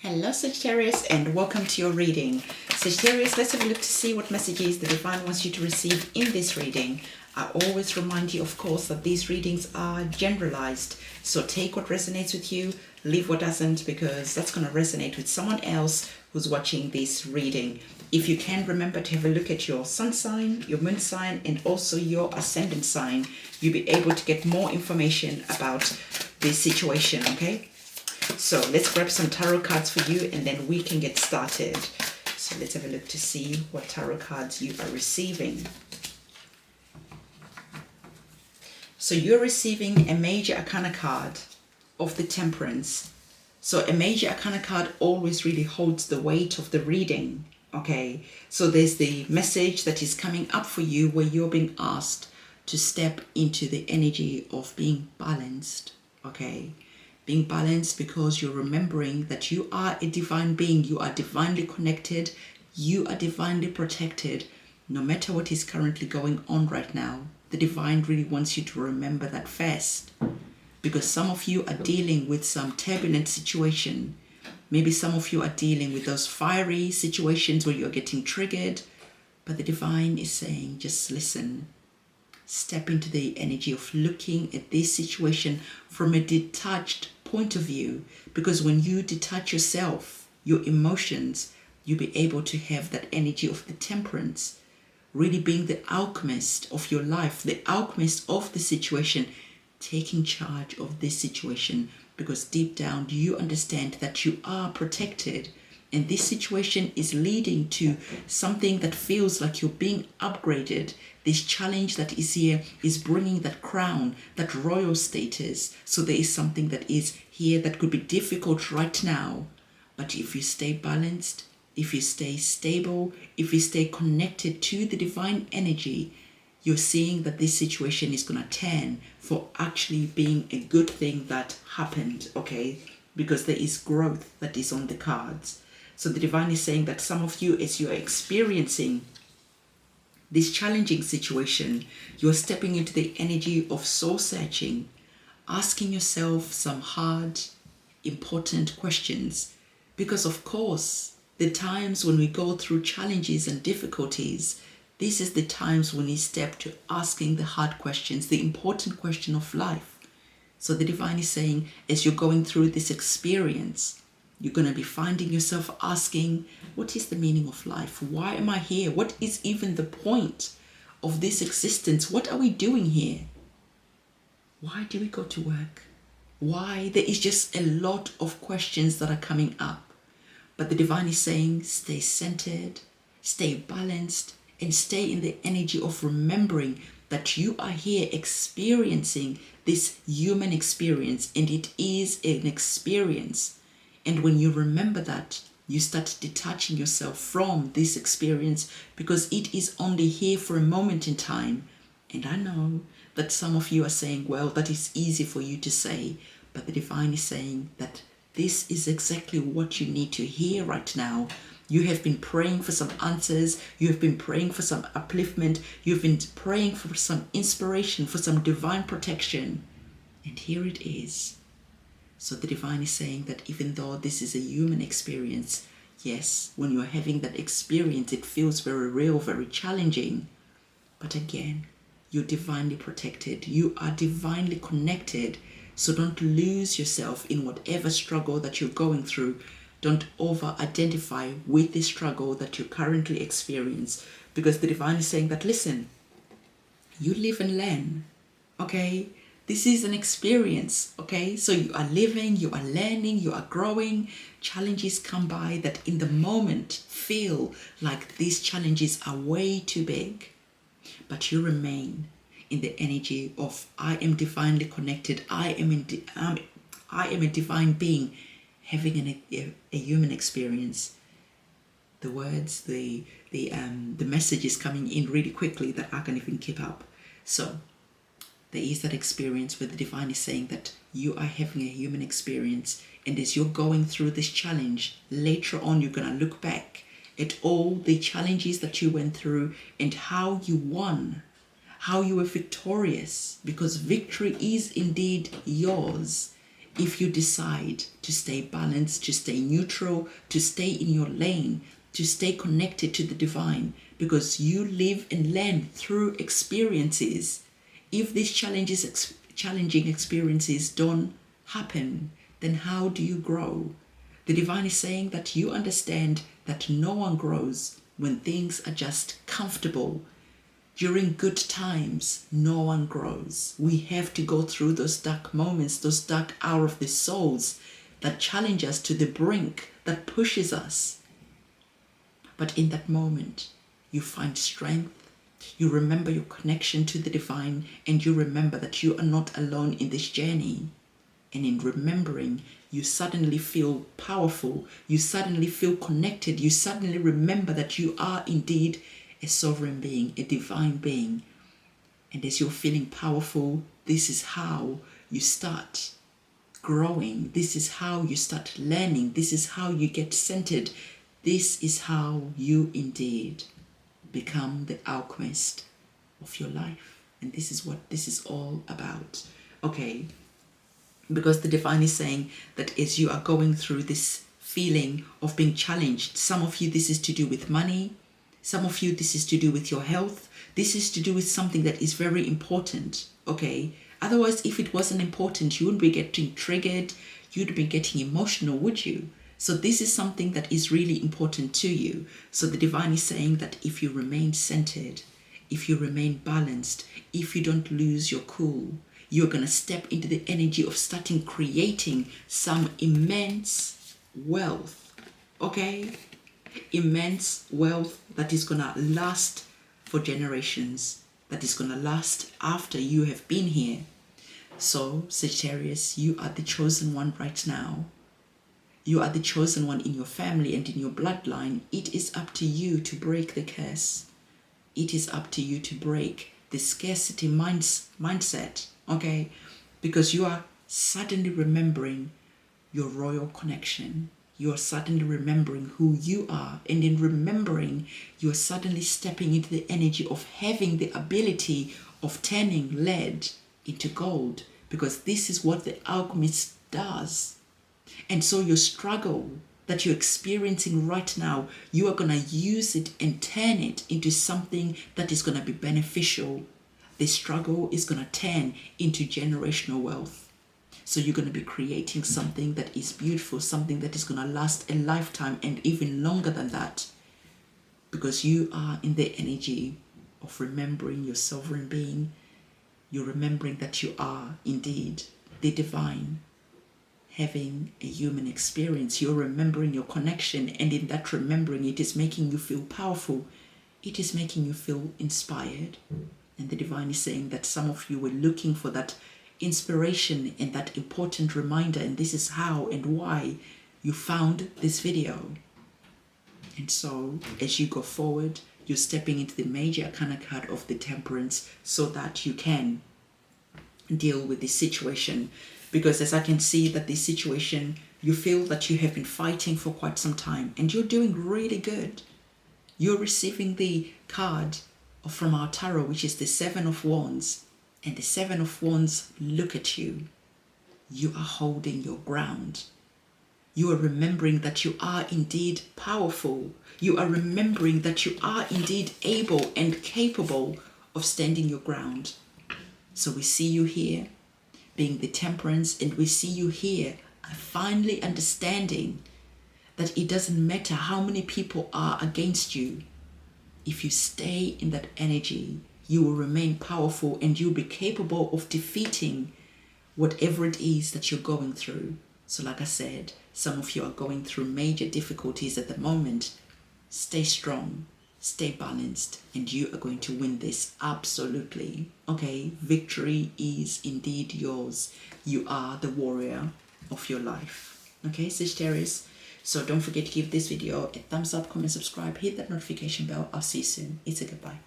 Hello Sagittarius, and welcome to your reading. Sagittarius, let's have a look to see what messages the Divine wants you to receive in this reading. I always remind you, of course, that these readings are generalized. So take what resonates with you, leave what doesn't, because that's going to resonate with someone else who's watching this reading. If you can, remember to have a look at your sun sign, your moon sign, and also your ascendant sign. You'll be able to get more information about this situation, okay? So let's grab some tarot cards for you and then we can get started. So let's have a look to see what tarot cards you are receiving. So you're receiving a major arcana card of the temperance. So a major arcana card always really holds the weight of the reading. Okay, so there's the message that is coming up for you where you're being asked to step into the energy of being balanced. Okay. Being balanced because you're remembering that you are a divine being, you are divinely connected, you are divinely protected. No matter what is currently going on right now, the divine really wants you to remember that first. Because some of you are dealing with some turbulent situation. Maybe some of you are dealing with those fiery situations where you're getting triggered. But the divine is saying, just listen. Step into the energy of looking at this situation from a detached point of view, because when you detach yourself, your emotions, you'll be able to have that energy of the temperance, really being the alchemist of your life, the alchemist of the situation, taking charge of this situation, because deep down you understand that you are protected. And this situation is leading to something that feels like you're being upgraded. This challenge that is here is bringing that crown, that royal status. So there is something that is here that could be difficult right now. But if you stay balanced, if you stay stable, if you stay connected to the divine energy, you're seeing that this situation is going to turn for actually being a good thing that happened, okay? Because there is growth that is on the cards. So the divine is saying that some of you, as you are experiencing this challenging situation, you're stepping into the energy of soul searching, asking yourself some hard, important questions. Because of course, the times when we go through challenges and difficulties, this is the times when we step to asking the hard questions, the important question of life. So the divine is saying, as you're going through this experience, you're going to be finding yourself asking, what is the meaning of life? Why am I here? What is even the point of this existence? What are we doing here? Why do we go to work? Why? There is just a lot of questions that are coming up. But the divine is saying, stay centered, stay balanced, and stay in the energy of remembering that you are here experiencing this human experience, and it is an experience. And when you remember that, you start detaching yourself from this experience because it is only here for a moment in time. And I know that some of you are saying, well, that is easy for you to say, but the divine is saying that this is exactly what you need to hear right now. You have been praying for some answers. You have been praying for some upliftment. You've been praying for some inspiration, for some divine protection. And here it is. So the divine is saying that even though this is a human experience, yes, when you're having that experience, it feels very real, very challenging. But again, you're divinely protected. You are divinely connected. So don't lose yourself in whatever struggle that you're going through. Don't over-identify with the struggle that you currently experience. Because the divine is saying that, listen, you live and learn, okay? This is an experience, okay? So you are living, you are learning, you are growing. Challenges come by that in the moment feel like these challenges are way too big. But you remain in the energy of, I am divinely connected. I am a divine being having a human experience. The words, the message is coming in really quickly that I can't even keep up. So there is that experience where the divine is saying that you are having a human experience, and as you're going through this challenge, later on you're going to look back at all the challenges that you went through and how you won, how you were victorious, because victory is indeed yours. if you decide to stay balanced, to stay neutral, to stay in your lane, to stay connected to the divine, because you live and learn through experiences. If these challenging experiences don't happen, then how do you grow? The divine is saying that you understand that no one grows when things are just comfortable. During good times, no one grows. We have to go through those dark moments, those dark hours of the souls that challenge us to the brink, that pushes us. But in that moment, you find strength, you remember your connection to the divine, and you remember that you are not alone in this journey. And in remembering, you suddenly feel powerful, you suddenly feel connected, you suddenly remember that you are indeed a sovereign being, a divine being. And as you're feeling powerful, this is how you start growing. This is how you start learning. This is how you get centered. This is how you indeed become the alchemist of your life. And this is what this is all about. Okay, because the divine is saying that as you are going through this feeling of being challenged, some of you this is to do with money, some of you this is to do with your health, this is to do with something that is very important. Okay, otherwise if it wasn't important, you wouldn't be getting triggered, you'd be getting emotional, would you? So this is something that is really important to you. So the divine is saying that if you remain centered, if you remain balanced, if you don't lose your cool, you're going to step into the energy of starting creating some immense wealth. Okay? Immense wealth that is going to last for generations, that is going to last after you have been here. So, Sagittarius, you are the chosen one right now. You are the chosen one in your family and in your bloodline. It is up to you to break the curse. It is up to you to break the scarcity mindset, okay? Because you are suddenly remembering your royal connection. You are suddenly remembering who you are. And in remembering, you are suddenly stepping into the energy of having the ability of turning lead into gold. Because this is what the alchemist does. And so your struggle that you're experiencing right now, you are going to use it and turn it into something that is going to be beneficial. The struggle is going to turn into generational wealth. So you're going to be creating something that is beautiful, something that is going to last a lifetime and even longer than that. Because you are in the energy of remembering your sovereign being. You're remembering that you are indeed the divine, having a human experience. You're remembering your connection, and in that remembering, it is making you feel powerful. It is making you feel inspired. And the divine is saying that some of you were looking for that inspiration and that important reminder, and this is how and why you found this video. And so as you go forward, you're stepping into the major arcana card of the temperance so that you can deal with this situation. Because as I can see that this situation, you feel that you have been fighting for quite some time and you're doing really good. You're receiving the card from our tarot, which is the Seven of Wands. And the Seven of Wands look at you. You are holding your ground. You are remembering that you are indeed powerful. You are remembering that you are indeed able and capable of standing your ground. So we see you here being the temperance, and we see you here finally understanding that it doesn't matter how many people are against you. If you stay in that energy, you will remain powerful and you'll be capable of defeating whatever it is that you're going through. So like I said, some of you are going through major difficulties at the moment. Stay strong, stay balanced, and you are going to win this absolutely. Okay, victory is indeed yours. You are the warrior of your life. Okay, Sagittarius. So don't forget to give this video a thumbs up, comment, subscribe, hit that notification bell. I'll see you soon. It's a goodbye.